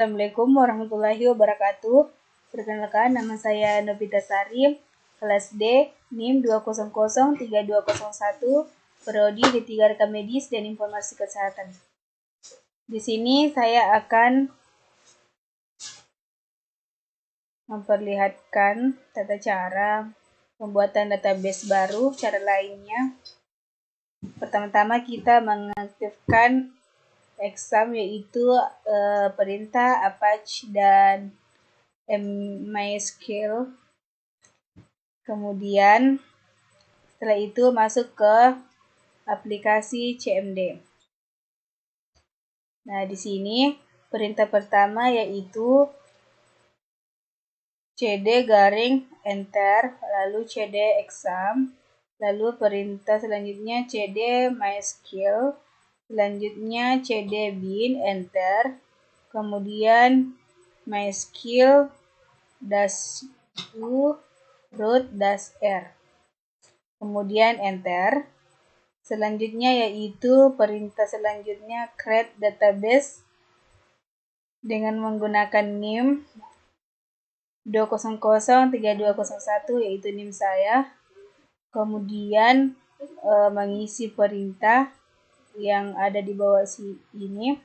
Assalamualaikum warahmatullahi wabarakatuh. Perkenalkan, nama saya Novita Sari, kelas D, NIM 2003201, Prodi D3 Rekam Medis dan Informasi Kesehatan. Di sini saya akan memperlihatkan tata cara pembuatan database baru, cara lainnya. Pertama-tama kita mengaktifkan exam, yaitu perintah Apache dan MySQL. Kemudian setelah itu masuk ke aplikasi CMD. Nah, di sini perintah pertama yaitu cd garing enter, lalu cd exam, lalu perintah selanjutnya cd MySQL, selanjutnya cd bin enter, kemudian MySQL -u root -r, kemudian enter. Selanjutnya yaitu perintah selanjutnya create database dengan menggunakan NIM 2003201, yaitu NIM saya. Kemudian mengisi perintah yang ada di bawah ini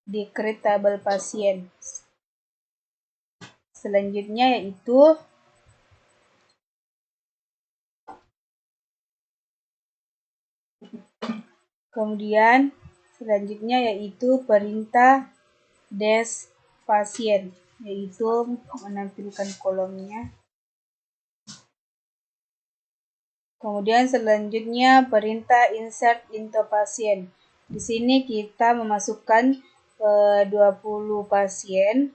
di create table pasien. Selanjutnya yaitu perintah des pasien, yaitu menampilkan kolomnya. Kemudian selanjutnya perintah insert into pasien. Di sini kita memasukkan 20 pasien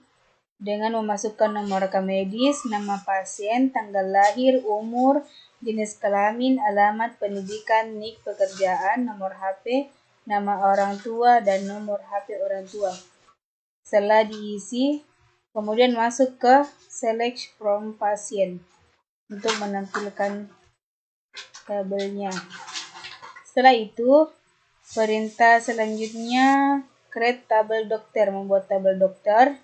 dengan memasukkan nomor rekam medis, nama pasien, tanggal lahir, umur, jenis kelamin, alamat pendidikan, NIK pekerjaan, nomor HP, nama orang tua, dan nomor HP orang tua. Setelah diisi, kemudian masuk ke select from pasien untuk menampilkan tabelnya. Setelah itu, perintah selanjutnya create tabel dokter, membuat tabel dokter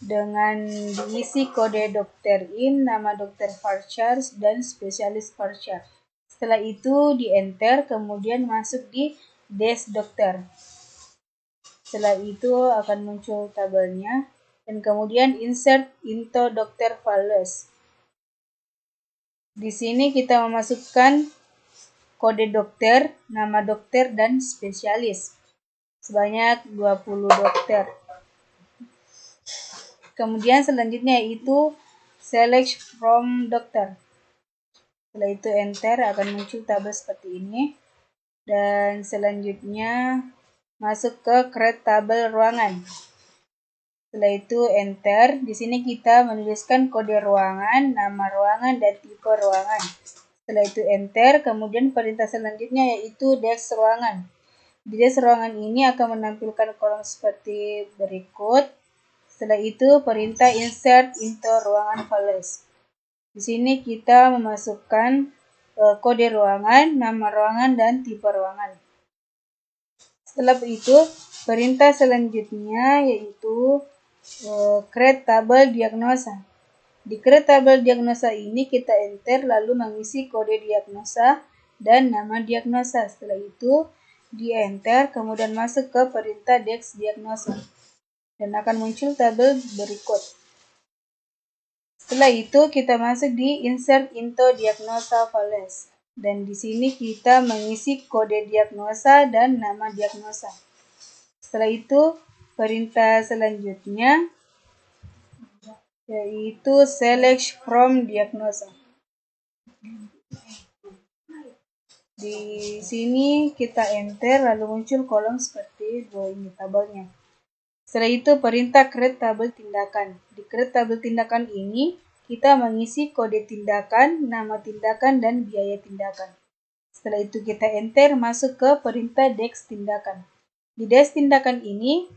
dengan diisi kode dokter in, nama dokter Farchar, dan spesialis Farchar. Setelah itu di enter, kemudian masuk di des dokter. Setelah itu akan muncul tabelnya, dan kemudian insert into dokter values. Di sini kita memasukkan kode dokter, nama dokter, dan spesialis sebanyak 20 dokter. Kemudian selanjutnya yaitu select from dokter. Setelah itu enter, akan muncul tabel seperti ini. Dan selanjutnya masuk ke create tabel ruangan. Setelah itu enter. Di sini kita menuliskan kode ruangan, nama ruangan, dan tipe ruangan. Setelah itu enter, kemudian perintah selanjutnya yaitu des ruangan. Di des ruangan ini akan menampilkan kolom seperti berikut. Setelah itu perintah insert into ruangan values. Di sini kita memasukkan kode ruangan, nama ruangan, dan tipe ruangan. Setelah itu perintah selanjutnya yaitu create tabel diagnosa. Di create tabel diagnosa ini kita enter lalu mengisi kode diagnosa dan nama diagnosa. Setelah itu di enter, kemudian masuk ke perintah des diagnosa dan akan muncul tabel berikut. Setelah itu kita masuk di insert into diagnosa values, dan di sini kita mengisi kode diagnosa dan nama diagnosa. Setelah itu perintah selanjutnya yaitu select from diagnosa. Di sini kita enter lalu muncul kolom seperti ini tabelnya. Setelah itu perintah create tabel tindakan. Di create tabel tindakan ini kita mengisi kode tindakan, nama tindakan, dan biaya tindakan. Setelah itu kita enter masuk ke perintah des tindakan. Di des tindakan ini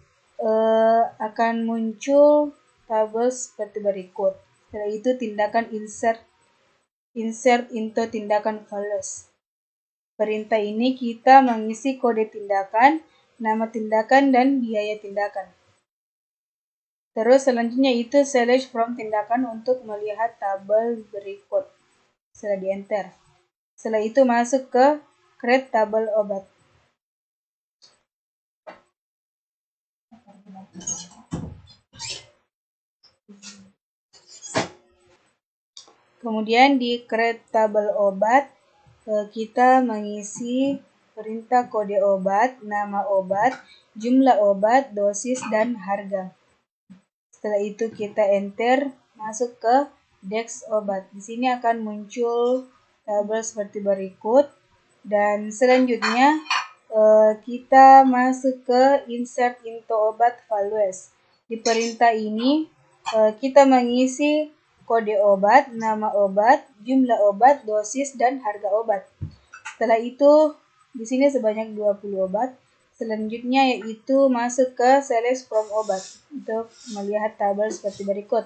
akan muncul tabel seperti berikut. Setelah itu tindakan insert into tindakan values. Perintah ini kita mengisi kode tindakan, nama tindakan, dan biaya tindakan. Terus selanjutnya itu select from tindakan untuk melihat tabel berikut. Setelah di enter. Setelah itu masuk ke create tabel obat. Kemudian di create tabel obat, kita mengisi perintah kode obat, nama obat, jumlah obat, dosis, dan harga. Setelah itu kita enter, masuk ke desk obat. Di sini akan muncul tabel seperti berikut. Dan selanjutnya kita masuk ke insert into obat values. Di perintah ini kita mengisi kode obat, nama obat, jumlah obat, dosis, dan harga obat. Setelah itu di sini sebanyak 20 obat. Selanjutnya yaitu masuk ke select from obat untuk melihat tabel seperti berikut.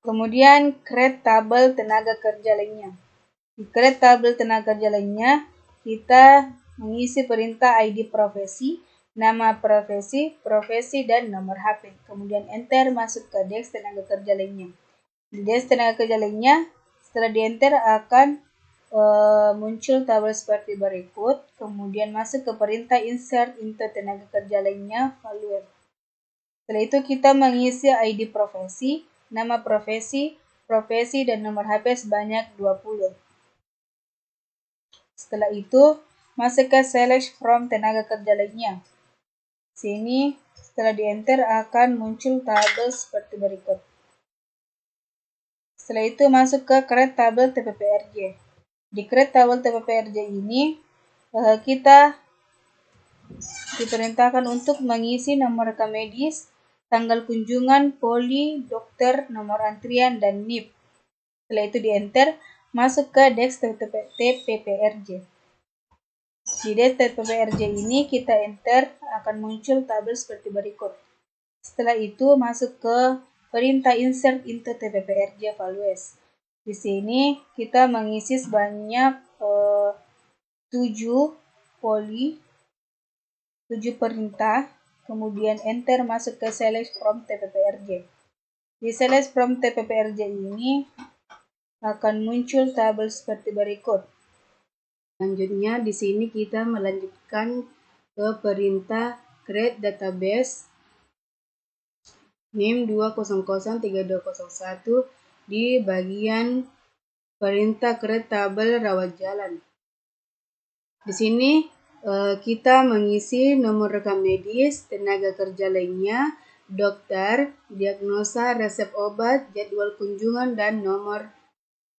Kemudian create tabel tenaga kerja lainnya. Di create tabel tenaga kerja lainnya, kita mengisi perintah ID profesi, nama profesi, profesi, dan nomor HP. Kemudian enter masuk ke desk tenaga kerja lainnya. Di desk tenaga kerja lainnya, setelah di enter akan muncul tabel seperti berikut. Kemudian masuk ke perintah insert into tenaga kerja lainnya, valuer. Setelah itu kita mengisi ID profesi, nama profesi, profesi, dan nomor HP sebanyak 20. Setelah itu, masuk ke select from tenaga kerja lainnya. Sini, setelah di enter akan muncul tabel seperti berikut. Setelah itu masuk ke create tabel TPPRJ. Di create tabel TPPRJ ini, kita diperintahkan untuk mengisi nomor rekam medis, tanggal kunjungan, poli, dokter, nomor antrian, dan NIP. Setelah itu di enter, masuk ke desk TPPRJ. Di desk TPPRJ ini kita enter, akan muncul tabel seperti berikut. Setelah itu masuk ke perintah insert into TPPRJ values. Di sini kita mengisi sebanyak 7 poli, 7 perintah, kemudian enter masuk ke select from TPPRJ. Di select from TPPRJ ini akan muncul tabel seperti berikut. Selanjutnya di sini kita melanjutkan ke perintah create database NIM 2003201 di bagian perintah create tabel rawat jalan. Di sini kita mengisi nomor rekam medis, tenaga kerja lainnya, dokter, diagnosa, resep obat, jadwal kunjungan, dan nomor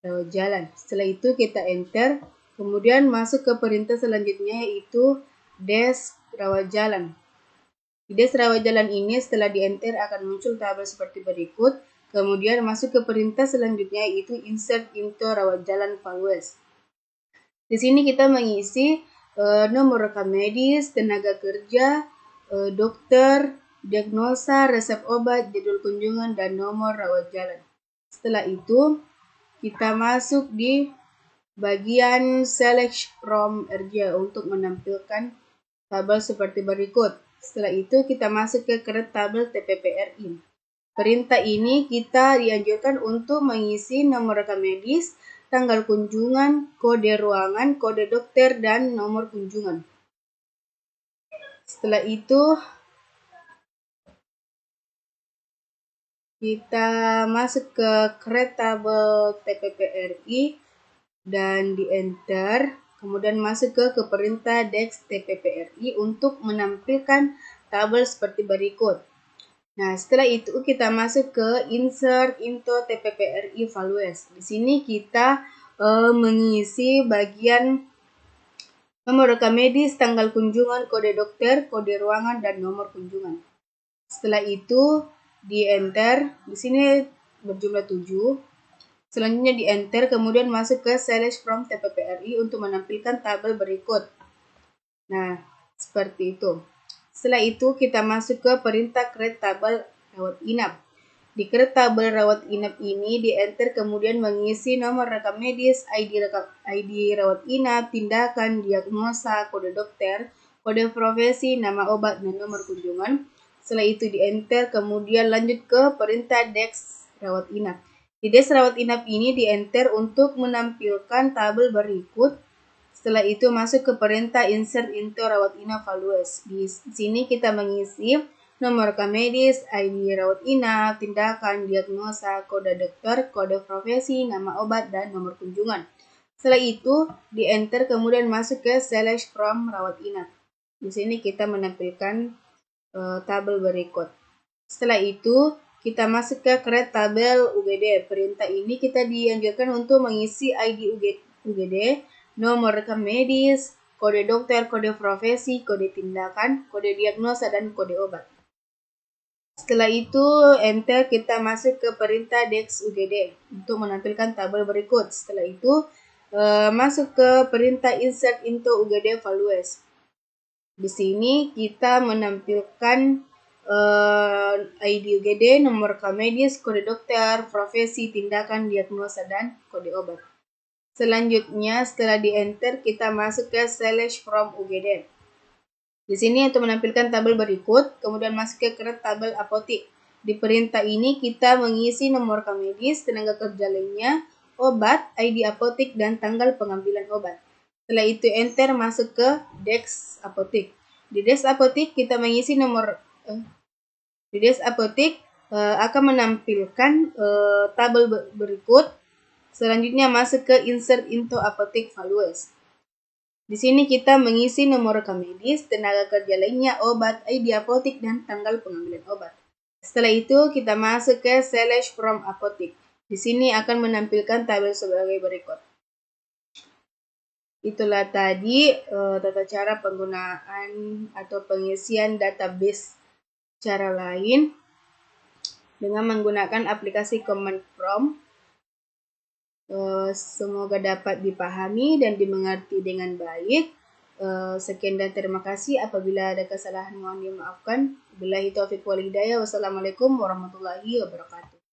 rawat jalan. Setelah itu kita enter, kemudian masuk ke perintah selanjutnya yaitu desk rawat jalan. Di desk rawat jalan ini setelah di enter akan muncul tabel seperti berikut. Kemudian masuk ke perintah selanjutnya yaitu insert into rawat jalan values. Di sini kita mengisi nomor rekam medis, tenaga kerja, dokter, diagnosa, resep obat, jadwal kunjungan, dan nomor rawat jalan. Setelah itu kita masuk di bagian select from RJ untuk menampilkan tabel seperti berikut. Setelah itu kita masuk ke create tabel TPPRI. Perintah ini kita dianjurkan untuk mengisi nomor rekam medis, tanggal kunjungan, kode ruangan, kode dokter, dan nomor kunjungan. Setelah itu kita masuk ke create tabel TPPRI dan di enter, kemudian masuk ke perintah desk TPPRI untuk menampilkan tabel seperti berikut. Nah, setelah itu kita masuk ke insert into TPPRI values. Di sini kita mengisi bagian nomor rekam medis, tanggal kunjungan, kode dokter, kode ruangan, dan nomor kunjungan. Setelah itu di enter, di sini berjumlah 7. Selanjutnya di enter, kemudian masuk ke select from TPPRI untuk menampilkan tabel berikut. Nah, seperti itu. Setelah itu kita masuk ke perintah create tabel rawat inap. Di create tabel rawat inap ini di enter kemudian mengisi nomor rekam medis, ID rawat inap, tindakan, diagnosa, kode dokter, kode profesi, nama obat, dan nomor kunjungan. Setelah itu di enter, kemudian lanjut ke perintah desk rawat inap. Di desk rawat inap ini di enter untuk menampilkan tabel berikut. Setelah itu masuk ke perintah insert into rawat inap values. Di sini kita mengisi nomor rekam medis, ID rawat inap, tindakan, diagnosa, kode dokter, kode profesi, nama obat, dan nomor kunjungan. Setelah itu di enter, kemudian masuk ke select from rawat inap. Di sini kita menampilkan tabel berikut. Setelah itu kita masuk ke create tabel UGD. Perintah ini kita dianjurkan untuk mengisi ID UGD, nomor rekam medis, kode dokter, kode profesi, kode tindakan, kode diagnosa, dan kode obat. Setelah itu enter, kita masuk ke perintah desk UGD untuk menampilkan tabel berikut. Setelah itu masuk ke perintah insert into UGD values. Di sini kita menampilkan ID UGD, nomor rekam medis, kode dokter, profesi, tindakan, diagnosa, dan kode obat. Selanjutnya setelah di enter, kita masuk ke select from UGD. Di sini untuk menampilkan tabel berikut, kemudian masuk ke create tabel apotik. Di perintah ini kita mengisi nomor rekam medis, tenaga kerja lainnya, obat, ID apotik, dan tanggal pengambilan obat. Setelah itu enter, masuk ke desk apotik. Di desk apotik kita mengisi nomor di desk apotik akan menampilkan tabel berikut. Selanjutnya masuk ke insert into apotik values. Di sini kita mengisi nomor rekam medis, tenaga kerja lainnya, obat, ID apotik, dan tanggal pengambilan obat. Setelah itu kita masuk ke select from apotik. Di sini akan menampilkan tabel sebagai berikut. Itulah tadi tata cara penggunaan atau pengisian database cara lain dengan menggunakan aplikasi command prompt. Semoga dapat dipahami dan dimengerti dengan baik. Sekian dan terima kasih. Apabila ada kesalahan mohon dimaafkan. Billahi taufiq wal hidayah. Wassalamualaikum warahmatullahi wabarakatuh.